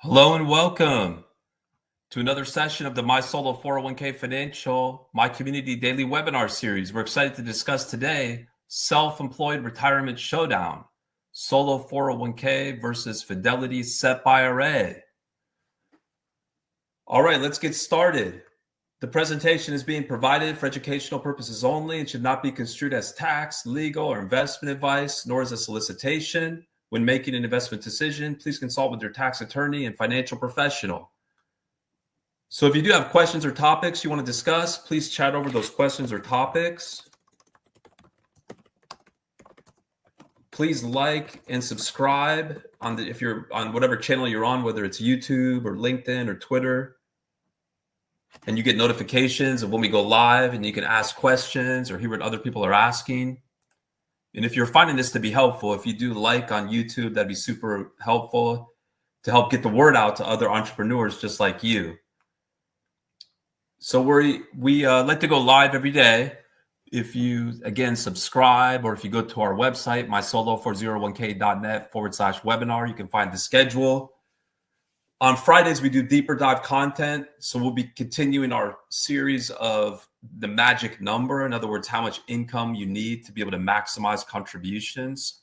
Hello and welcome to another session of the My Solo 401k Financial, My Community Daily Webinar Series. We're excited to discuss today Self-Employed Retirement Showdown, Solo 401k versus Fidelity SEP IRA. All right, let's get started. The presentation is being provided for educational purposes only and should not be construed as tax, legal, or investment advice, nor as a solicitation. When making an investment decision, please consult with your tax attorney and financial professional. So if you do have questions or topics you want to discuss, please chat over those questions or topics. Please like and subscribe if you're on whatever channel you're on, whether it's YouTube or LinkedIn or Twitter. And you get notifications of when we go live, and you can ask questions or hear what other people are asking. And if you're finding this to be helpful, if you do like on YouTube, that'd be super helpful to help get the word out to other entrepreneurs just like you. So we like to go live every day. If you, again, subscribe, or if you go to our website, mysolo401k.net/webinar, you can find the schedule. On Fridays, we do deeper dive content. So we'll be continuing our series of the magic number. In other words, how much income you need to be able to maximize contributions.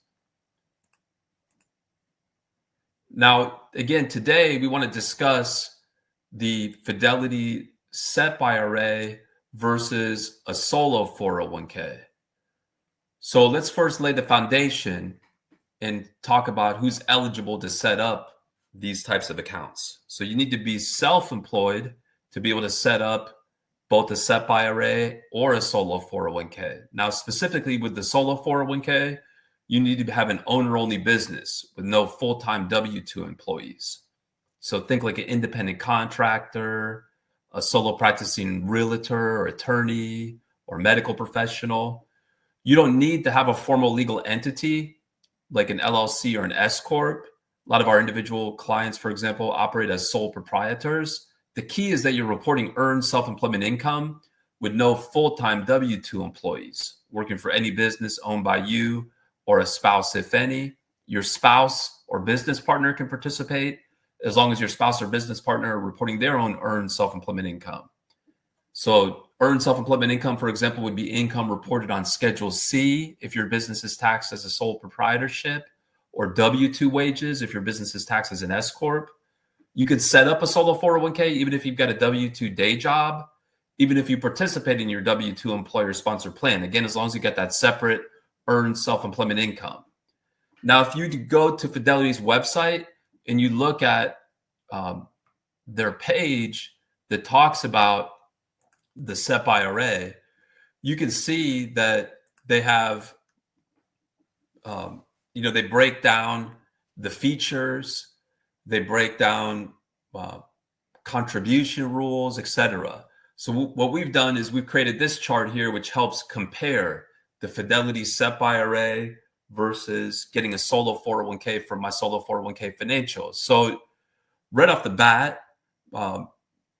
Now, again, today we want to discuss the Fidelity SEP IRA versus a solo 401k. So let's first lay the foundation and talk about who's eligible to set up these types of accounts. So you need to be self-employed to be able to set up both a SEP IRA or a solo 401k. Now, specifically with the solo 401k, you need to have an owner-only business with no full-time W-2 employees. So think like an independent contractor, a solo practicing realtor or attorney or medical professional. You don't need to have a formal legal entity like an LLC or an S Corp. A lot of our individual clients, for example, operate as sole proprietors. The key is that you're reporting earned self-employment income with no full-time W-2 employees working for any business owned by you or a spouse, if any. Your spouse or business partner can participate as long as your spouse or business partner are reporting their own earned self-employment income. So earned self-employment income, for example, would be income reported on Schedule C if your business is taxed as a sole proprietorship, or W-2 wages if your business is taxed as an S Corp. You could set up a solo 401k even if you've got a W-2 day job, even if you participate in your W-2 employer-sponsored plan. Again, as long as you get that separate earned self-employment income. Now, if you go to Fidelity's website and you look at their page that talks about the SEP IRA, you can see that they have, they break down the features, they break down contribution rules, etc. So what we've done is we've created this chart here, which helps compare the Fidelity SEP IRA versus getting a solo 401k from my solo 401k Financial. So right off the bat,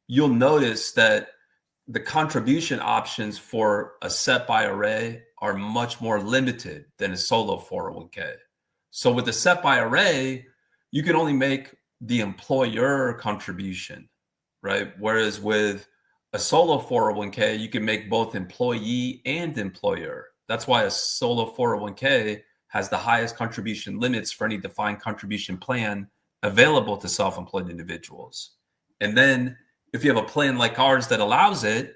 you'll notice that the contribution options for a SEP IRA are much more limited than a solo 401k. So with the SEP IRA, you can only make the employer contribution, right? Whereas with a solo 401k, you can make both employee and employer. That's why a solo 401k has the highest contribution limits for any defined contribution plan available to self-employed individuals. And then if you have a plan like ours that allows it,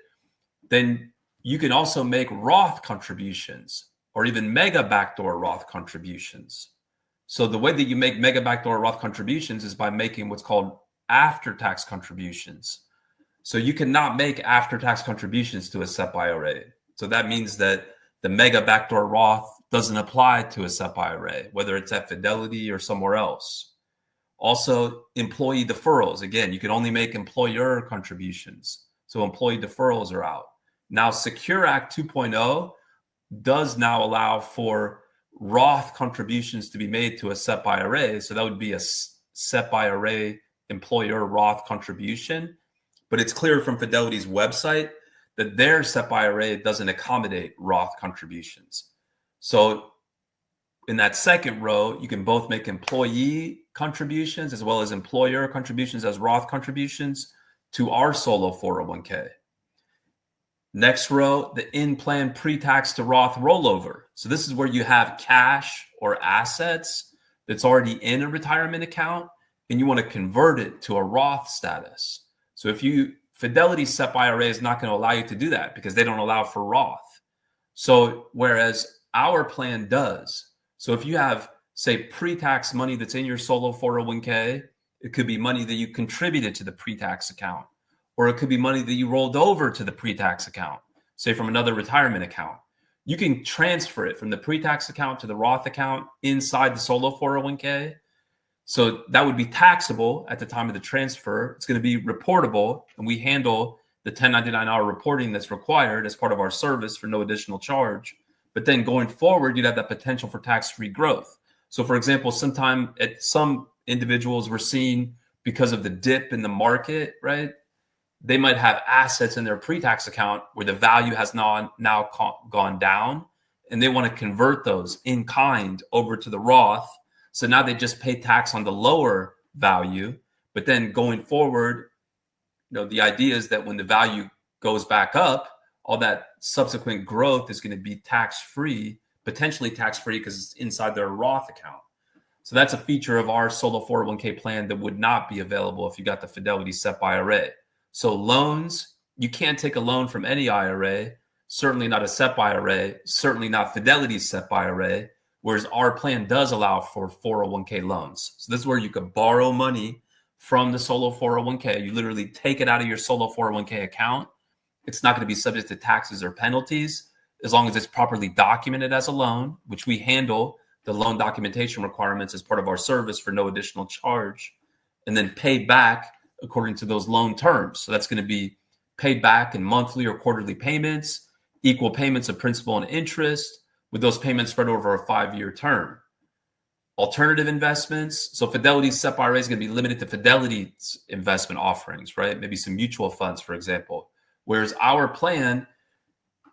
then you can also make Roth contributions or even mega backdoor Roth contributions. So the way that you make mega backdoor Roth contributions is by making what's called after-tax contributions. So you cannot make after-tax contributions to a SEP IRA. So that means that the mega backdoor Roth doesn't apply to a SEP IRA, whether it's at Fidelity or somewhere else. Also, employee deferrals. Again, you can only make employer contributions. So employee deferrals are out. Now, Secure Act 2.0 does now allow for Roth contributions to be made to a SEP IRA. So that would be a SEP IRA employer Roth contribution. But it's clear from Fidelity's website that their SEP IRA doesn't accommodate Roth contributions. So in that second row, you can both make employee contributions as well as employer contributions as Roth contributions to our solo 401k. Next row, the in-plan pre-tax to Roth rollover. So this is where you have cash or assets that's already in a retirement account and you want to convert it to a Roth status. So Fidelity SEP IRA is not going to allow you to do that because they don't allow for Roth. So whereas our plan does. So if you have, say, pre-tax money that's in your solo 401k, it could be money that you contributed to the pre-tax account, or it could be money that you rolled over to the pre-tax account, say from another retirement account. You can transfer it from the pre-tax account to the Roth account inside the solo 401k. So that would be taxable at the time of the transfer. It's going to be reportable, and we handle the 1099-hour reporting that's required as part of our service for no additional charge. But then going forward, you'd have that potential for tax-free growth. So for example, some individuals we're seeing because of the dip in the market, right? They might have assets in their pre-tax account where the value has now gone down, and they want to convert those in kind over to the Roth. So now they just pay tax on the lower value, but then going forward, the idea is that when the value goes back up, all that subsequent growth is going to be tax-free, potentially tax-free because it's inside their Roth account. So that's a feature of our solo 401k plan that would not be available if you got the Fidelity SEP IRA. So loans, you can't take a loan from any IRA, certainly not a SEP IRA, certainly not Fidelity SEP IRA, whereas our plan does allow for 401k loans. So this is where you could borrow money from the solo 401k. You literally take it out of your solo 401k account. It's not going to be subject to taxes or penalties as long as it's properly documented as a loan, which we handle the loan documentation requirements as part of our service for no additional charge, and then pay back according to those loan terms. So that's going to be paid back in monthly or quarterly payments, equal payments of principal and interest, with those payments spread over a 5-year term. Alternative investments. So Fidelity's SEP IRA is going to be limited to Fidelity's investment offerings, right? Maybe some mutual funds, for example. Whereas our plan,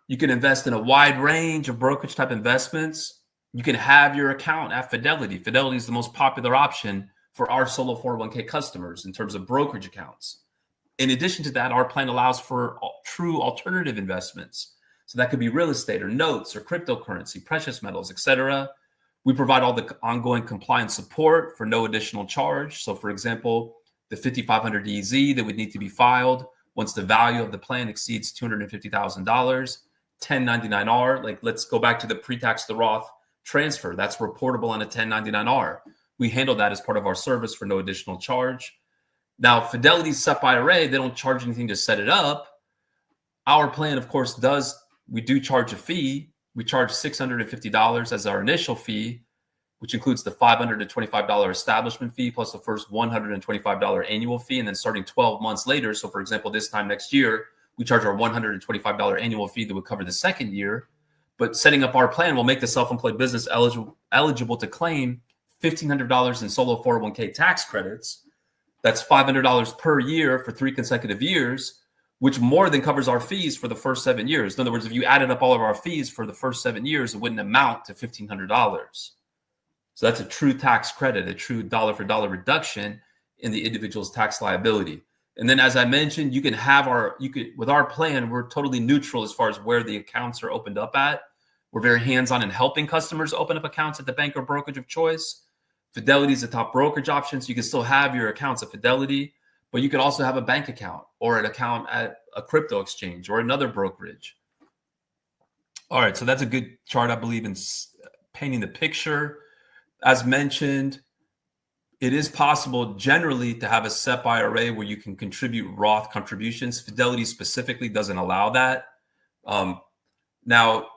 you can invest in a wide range of brokerage type investments. You can have your account at Fidelity. Fidelity is the most popular option for our solo 401k customers in terms of brokerage accounts. In addition to that, our plan allows for true alternative investments. So that could be real estate or notes or cryptocurrency, precious metals, etc. We provide all the ongoing compliance support for no additional charge. So for example, the 5500 EZ that would need to be filed once the value of the plan exceeds $250,000, 1099R, like let's go back to the pre-tax to Roth transfer. That's reportable on a 1099R. We handle that as part of our service for no additional charge. Now, Fidelity's SEP IRA, they don't charge anything to set it up. Our plan, of course, we do charge a fee. We charge $650 as our initial fee, which includes the $525 establishment fee plus the first $125 annual fee. And then starting 12 months later, so for example, this time next year, we charge our $125 annual fee that would cover the second year. But setting up our plan will make the self-employed business eligible to claim $1,500 in solo 401k tax credits. That's $500 per year for 3 consecutive years, which more than covers our fees for the first 7 years. In other words, if you added up all of our fees for the first 7 years, it wouldn't amount to $1,500. So that's a true tax credit, a true dollar for dollar reduction in the individual's tax liability. And then, as I mentioned, with our plan, we're totally neutral as far as where the accounts are opened up at. We're very hands-on in helping customers open up accounts at the bank or brokerage of choice. Fidelity is the top brokerage option, so you can still have your accounts at Fidelity, but you could also have a bank account or an account at a crypto exchange or another brokerage. All right, so that's a good chart, I believe, in painting the picture. As mentioned, it is possible generally to have a SEP IRA where you can contribute Roth contributions. Fidelity specifically doesn't allow that. Now,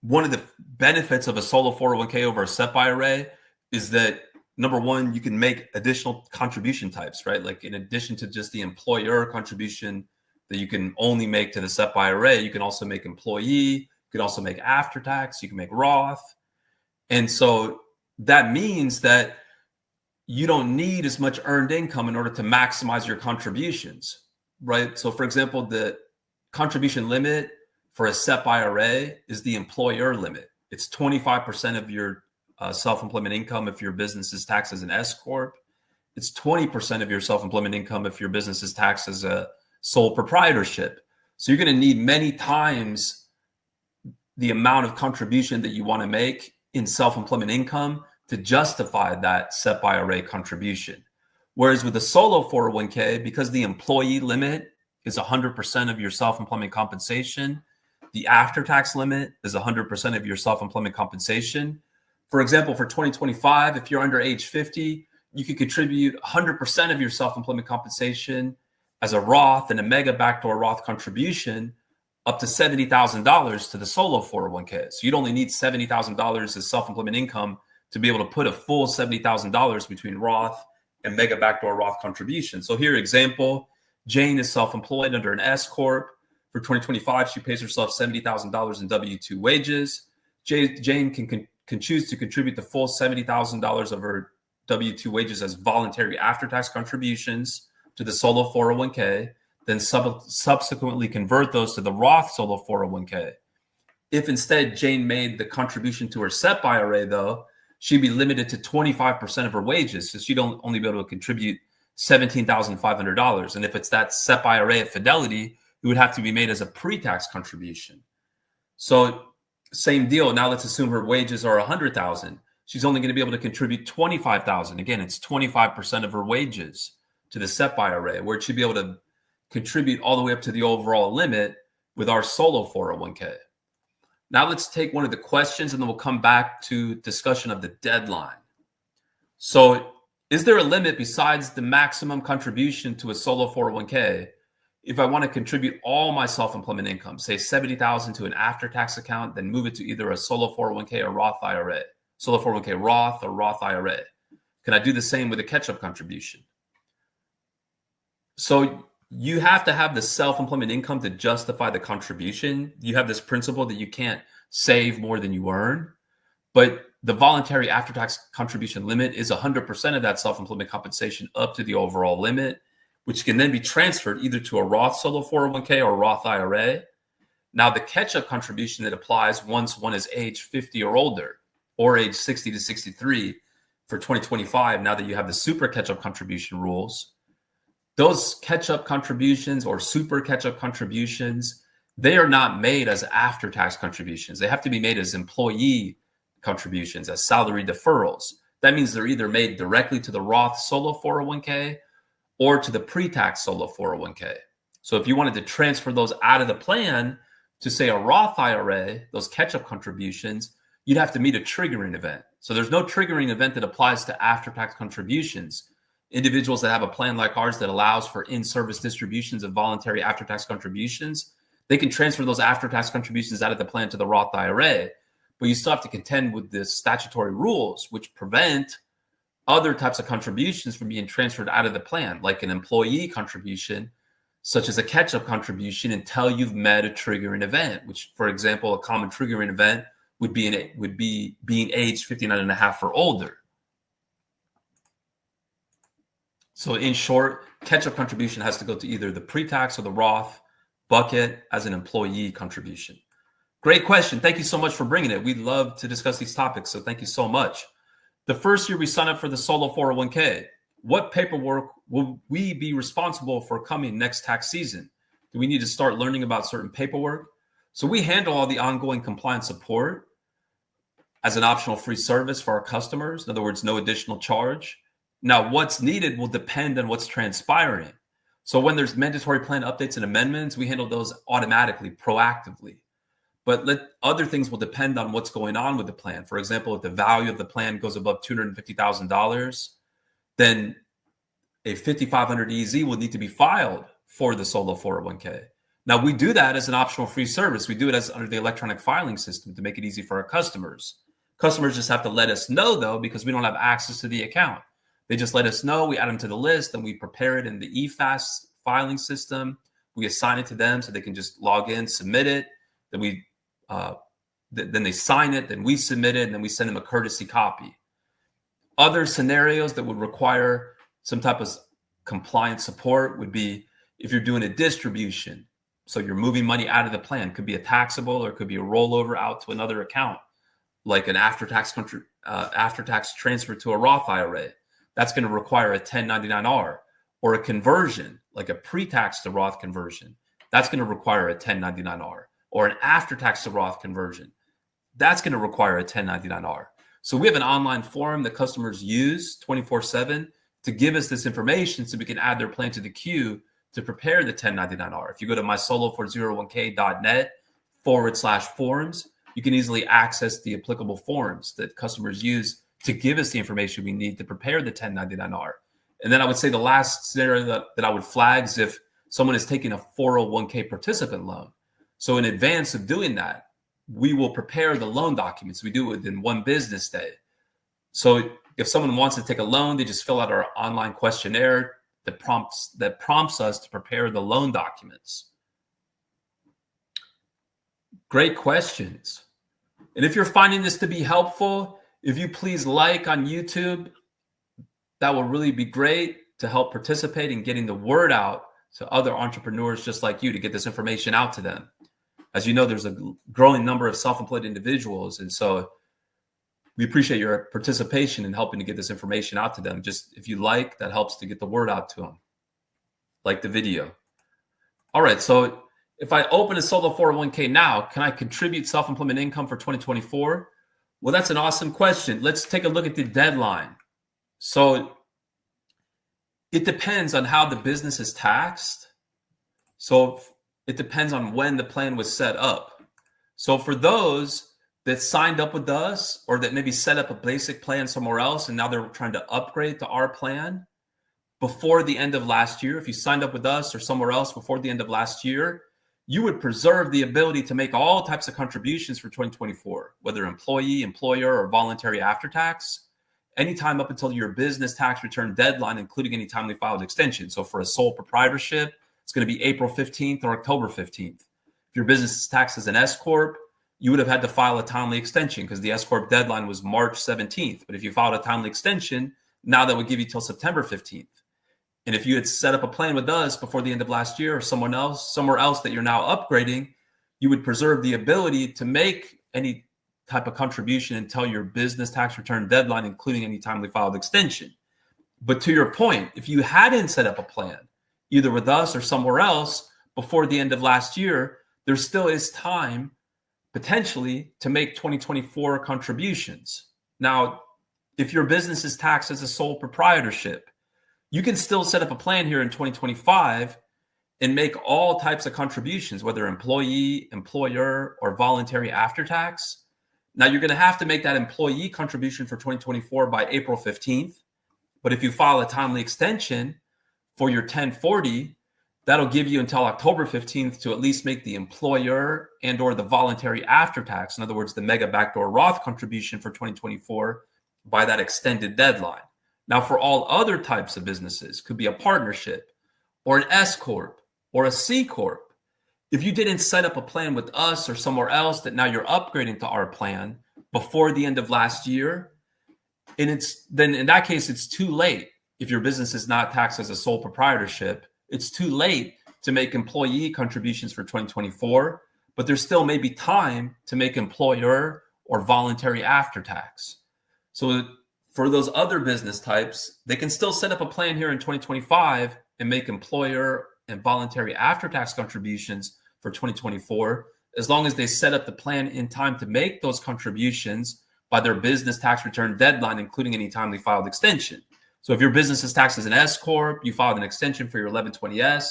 one of the benefits of a solo 401k over a SEP IRA is that, number one, you can make additional contribution types, right? Like in addition to just the employer contribution that you can only make to the SEP IRA, you can also make employee, you can also make after tax, you can make Roth. And so that means that you don't need as much earned income in order to maximize your contributions, right? So for example, the contribution limit for a SEP IRA is the employer limit. It's 25% of your self-employment income if your business is taxed as an S corp. It's 20% of your self-employment income if your business is taxed as a sole proprietorship. So you're going to need many times the amount of contribution that you want to make in self-employment income to justify that SEP IRA contribution. Whereas with a solo 401k, because the employee limit is 100% of your self-employment compensation, the after-tax limit is 100% of your self-employment compensation. For example, for 2025, if you're under age 50, you could contribute 100% of your self-employment compensation as a Roth and a mega backdoor Roth contribution up to $70,000 to the solo 401k. So you'd only need $70,000 as self-employment income to be able to put a full $70,000 between Roth and mega backdoor Roth contribution. So here, example, Jane is self-employed under an S corp. For 2025, she pays herself $70,000 in W-2 wages. Jane can choose to contribute the full $70,000 of her W-2 wages as voluntary after-tax contributions to the solo 401k, then subsequently convert those to the Roth solo 401k. If instead Jane made the contribution to her SEP IRA, though, she'd be limited to 25% of her wages. So she'd only be able to contribute $17,500. And if it's that SEP IRA at Fidelity, it would have to be made as a pre-tax contribution. So same deal. Now let's assume her wages are $100,000. She's only going to be able to contribute $25,000. Again, it's 25% of her wages to the SEP IRA, where she'd be able to contribute all the way up to the overall limit with our solo 401k. Now let's take one of the questions and then we'll come back to discussion of the deadline. So is there a limit besides the maximum contribution to a solo 401k if I want to contribute all my self-employment income, say $70,000 to an after-tax account, then move it to either a solo 401k or Roth IRA, solo 401k Roth or Roth IRA? Can I do the same with a catch-up contribution? So you have to have the self-employment income to justify the contribution. You have this principle that you can't save more than you earn, but the voluntary after-tax contribution limit is 100% of that self-employment compensation up to the overall limit, which can then be transferred either to a Roth solo 401k or Roth IRA. Now, the catch-up contribution that applies once one is age 50 or older, or age 60 to 63 for 2025, now that you have the super catch-up contribution rules, those catch-up contributions or super catch-up contributions, they are not made as after-tax contributions. They have to be made as employee contributions, as salary deferrals. That means they're either made directly to the Roth solo 401k or to the pre-tax solo 401k. So if you wanted to transfer those out of the plan to, say, a Roth IRA, those catch-up contributions, you'd have to meet a triggering event. So there's no triggering event that applies to after-tax contributions. Individuals that have a plan like ours that allows for in-service distributions of voluntary after-tax contributions, they can transfer those after-tax contributions out of the plan to the Roth IRA, but you still have to contend with the statutory rules, which prevent other types of contributions from being transferred out of the plan, like an employee contribution, such as a catch-up contribution, until you've met a triggering event, which, for example, a common triggering event would be being age 59 and a half or older. So in short, catch-up contribution has to go to either the pre-tax or the Roth bucket as an employee contribution. Great question. Thank you so much for bringing it. We'd love to discuss these topics, so thank you so much. The first year we sign up for the solo 401k, what paperwork will we be responsible for coming next tax season? Do we need to start learning about certain paperwork? So we handle all the ongoing compliance support as an optional free service for our customers. In other words, no additional charge. Now, what's needed will depend on what's transpiring. So when there's mandatory plan updates and amendments, we handle those automatically, proactively. But other things will depend on what's going on with the plan. For example, if the value of the plan goes above $250,000, then a 5500 EZ will need to be filed for the solo 401k. Now, we do that as an optional free service. We do it as under the electronic filing system to make it easy for our customers. Customers just have to let us know, though, because we don't have access to the account. They just let us know, we add them to the list, and we prepare it in the eFast filing system. We assign it to them so they can just log in, submit it. Then then they sign it, then we submit it, and then we send them a courtesy copy. Other scenarios that would require some type of compliance support would be if you're doing a distribution. So you're moving money out of the plan. It could be a taxable or it could be a rollover out to another account. like an after-tax transfer to a Roth IRA. That's going to require a 1099-R, or a conversion, like a pre-tax to Roth conversion. That's going to require a 1099-R, or an after-tax to Roth conversion. That's going to require a 1099-R. So we have an online forum that customers use 24/7 to give us this information so we can add their plan to the queue to prepare the 1099-R. If you go to mysolo401k.net/forums, you can easily access the applicable forms that customers use to give us the information we need to prepare the 1099-R. And then I would say the last scenario that I would flag is if someone is taking a 401k participant loan. So in advance of doing that, we will prepare the loan documents. We do it within 1 business day. So if someone wants to take a loan, they just fill out our online questionnaire that prompts us to prepare the loan documents. Great questions. And if you're finding this to be helpful, if you please like on YouTube, that will really be great to help participate in getting the word out to other entrepreneurs just like you, to get this information out to them. As you know, there's a growing number of self-employed individuals. And so we appreciate your participation in helping to get this information out to them. Just if you like, that helps to get the word out to them. Like the video. All right. So if I open a solo 401k now, can I contribute self-employment income for 2024? Well, that's an awesome question. Let's take a look at the deadline. So it depends on how the business is taxed. So it depends on when the plan was set up. So for those that signed up with us, or that maybe set up a basic plan somewhere else and now they're trying to upgrade to our plan before the end of last year, if you signed up with us or somewhere else before the end of last year, you would preserve the ability to make all types of contributions for 2024, whether employee, employer, or voluntary after tax, anytime up until your business tax return deadline, including any timely filed extension. So for a sole proprietorship, it's going to be April 15th or October 15th. If your business is taxed as an S Corp, you would have had to file a timely extension because the S Corp deadline was March 17th. But if you filed a timely extension, now that would give you till September 15th. And if you had set up a plan with us before the end of last year, or somewhere else that you're now upgrading, you would preserve the ability to make any type of contribution until your business tax return deadline, including any timely filed extension. But to your point, if you hadn't set up a plan, either with us or somewhere else before the end of last year, there still is time potentially to make 2024 contributions. Now, if your business is taxed as a sole proprietorship, you can still set up a plan here in 2025 and make all types of contributions, whether employee, employer, or voluntary after tax. Now, you're going to have to make that employee contribution for 2024 by April 15th. But if you file a timely extension for your 1040, that'll give you until October 15th to at least make the employer and or the voluntary after tax, in other words, the mega backdoor Roth contribution for 2024 by that extended deadline. Now, for all other types of businesses, could be a partnership or an S Corp or a C Corp. If you didn't set up a plan with us or somewhere else that now you're upgrading to our plan before the end of last year, and then in that case, it's too late. If your business is not taxed as a sole proprietorship, it's too late to make employee contributions for 2024, but there still may be time to make employer or voluntary after tax. So for those other business types, they can still set up a plan here in 2025 and make employer and voluntary after tax contributions for 2024, as long as they set up the plan in time to make those contributions by their business tax return deadline, including any timely filed extension. So if your business is taxed as an S Corp, you filed an extension for your 1120S,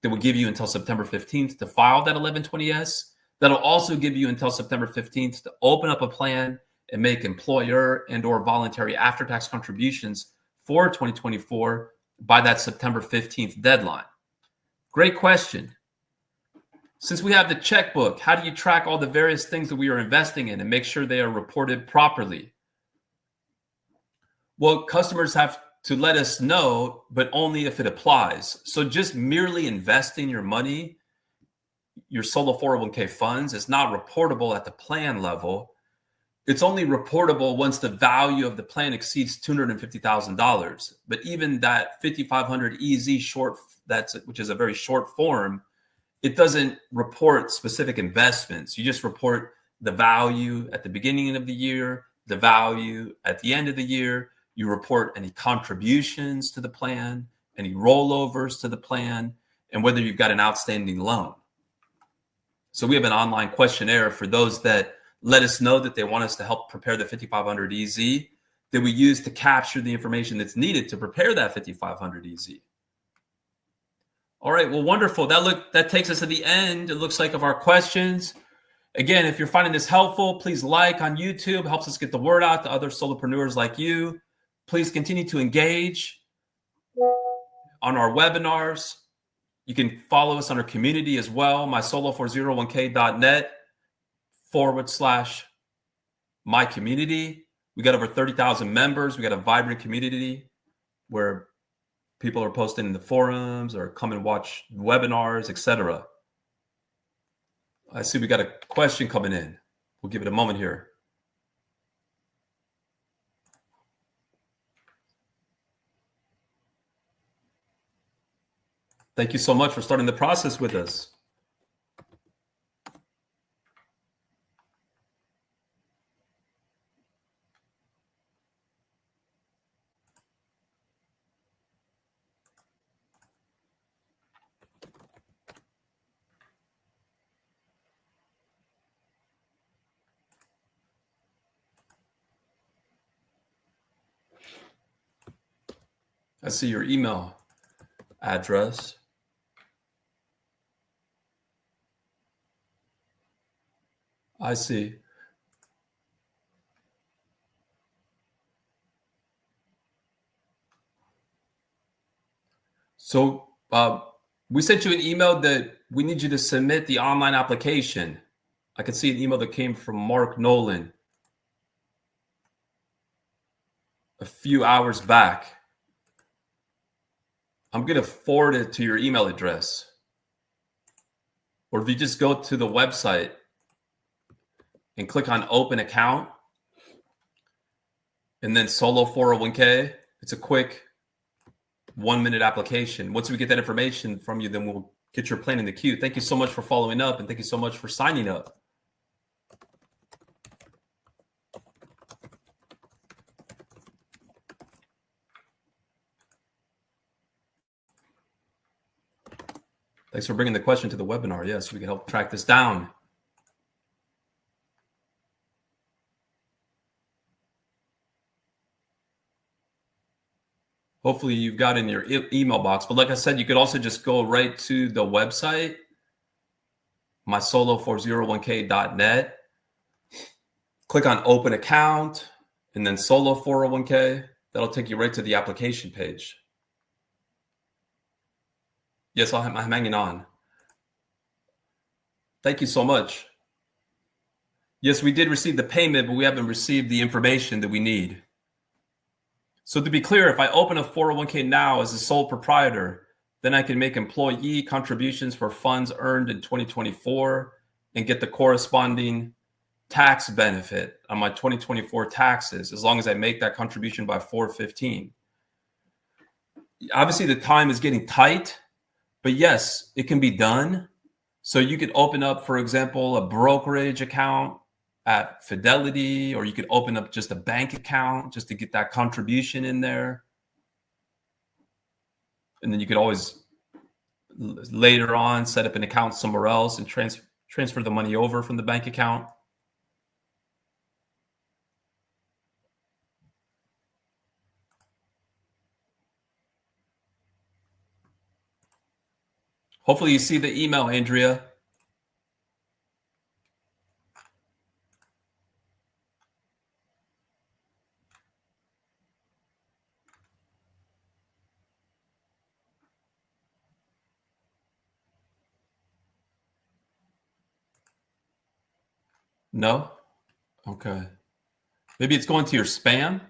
that will give you until September 15th to file that 1120S. That'll also give you until September 15th to open up a plan and make employer and or voluntary after tax contributions for 2024 by that September 15th deadline. Great question. Since we have the checkbook, how do you track all the various things that we are investing in and make sure they are reported properly? Well, customers have to let us know, but only if it applies. So just merely investing your money, your solo 401k funds, is not reportable at the plan level. It's only reportable once the value of the plan exceeds $250,000. But even that 5500 EZ short, which is a very short form, it doesn't report specific investments. You just report the value at the beginning of the year, the value at the end of the year. You report any contributions to the plan, any rollovers to the plan, and whether you've got an outstanding loan. So we have an online questionnaire for those that let us know that they want us to help prepare the 5500 EZ that we use to capture the information that's needed to prepare that 5500 EZ. All right, well, wonderful. That takes us to the end, it looks like, of our questions. Again, if you're finding this helpful, please like on YouTube. Helps us get the word out to other solopreneurs like you. Please continue to engage on our webinars. You can follow us on our community as well, mysolo401k.net/my community. We got over 30,000 members. We got a vibrant community where people are posting in the forums or come and watch webinars, etc. I see we got a question coming in. We'll give it a moment here. Thank you so much for starting the process with us. I see your email address. I see. So we sent you an email that we need you to submit the online application. I can see an email that came from Mark Nolan a few hours back. I'm going to forward it to your email address. Or if you just go to the website and click on open account and then solo 401k, it's a quick 1-minute application. Once we get that information from you, then we'll get your plan in the queue. Thank you so much for following up, and thank you so much for signing up. Thanks for bringing the question to the webinar. Yes, we can help track this down. Hopefully you've got in your email box. But like I said, you could also just go right to the website, mysolo401k.net. Click on open account and then solo 401k. That'll take you right to the application page. Yes, I'm hanging on. Thank you so much. Yes, we did receive the payment, but we haven't received the information that we need. So to be clear, if I open a 401k now as a sole proprietor, then I can make employee contributions for funds earned in 2024 and get the corresponding tax benefit on my 2024 taxes, as long as I make that contribution by 4/15. Obviously, the time is getting tight, but yes, it can be done. So you could open up, for example, a brokerage account at Fidelity, or you could open up just a bank account just to get that contribution in there. And then you could always later on set up an account somewhere else and transfer the money over from the bank account. Hopefully you see the email, Andrea. No? Okay. Maybe it's going to your spam.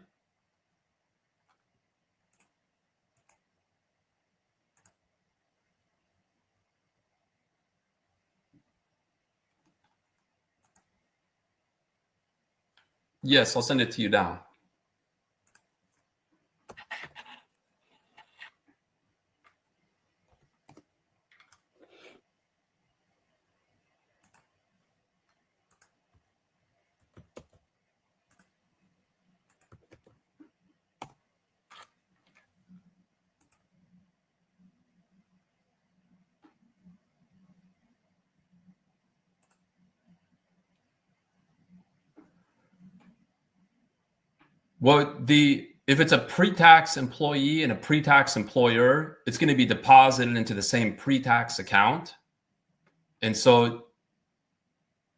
Yes, I'll send it to you now. Well, if it's a pre-tax employee and a pre-tax employer, it's going to be deposited into the same pre-tax account. And so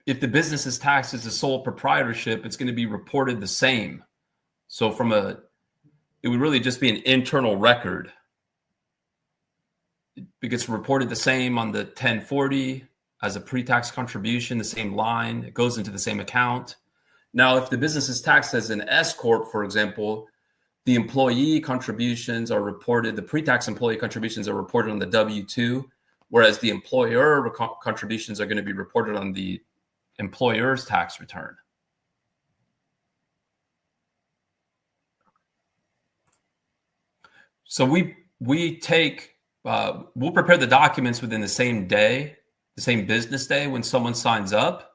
if the business is taxed as a sole proprietorship, it's going to be reported the same. So it would really just be an internal record. It gets reported the same on the 1040 as a pre-tax contribution, the same line. It goes into the same account. Now, if the business is taxed as an S corp, for example, the employee contributions are reported, the pre-tax employee contributions are reported on the W-2, whereas the employer contributions are going to be reported on the employer's tax return. So we'll prepare the documents within the same day, the same business day when someone signs up.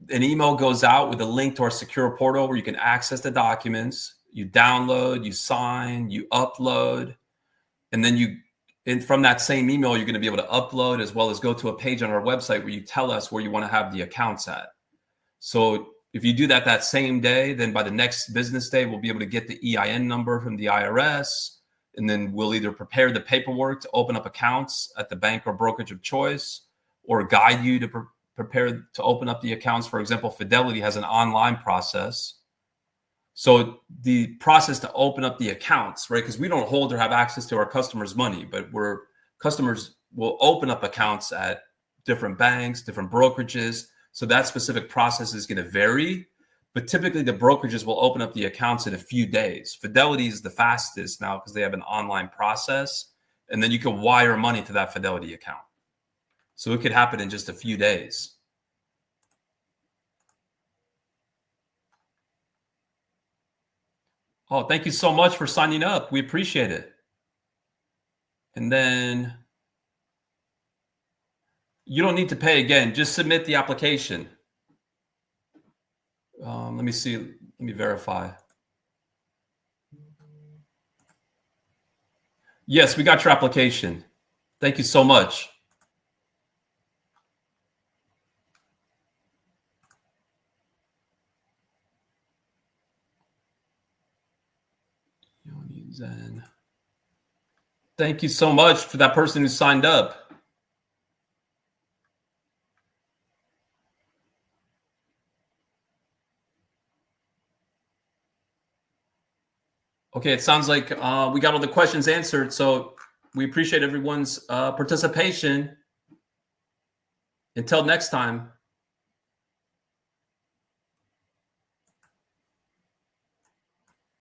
An email goes out with a link to our secure portal where you can access the documents. You download, you sign, you upload, and then from that same email, you're going to be able to upload as well as go to a page on our website where you tell us where you want to have the accounts at. So if you do that same day, then by the next business day, we'll be able to get the EIN number from the IRS, and then we'll either prepare the paperwork to open up accounts at the bank or brokerage of choice, or guide you to prepare to open up the accounts. For example, Fidelity has an online process. So the process to open up the accounts, right? Because we don't hold or have access to our customers' money, but customers will open up accounts at different banks, different brokerages. So that specific process is going to vary, but typically the brokerages will open up the accounts in a few days. Fidelity is the fastest now because they have an online process, and then you can wire money to that Fidelity account. So it could happen in just a few days. Oh, thank you so much for signing up. We appreciate it. And then you don't need to pay again. Just submit the application. Let me see. Let me verify. Yes, we got your application. Thank you so much. Zen. Thank you so much for that person who signed up. Okay, it sounds like we got all the questions answered. So we appreciate everyone's participation. Until next time.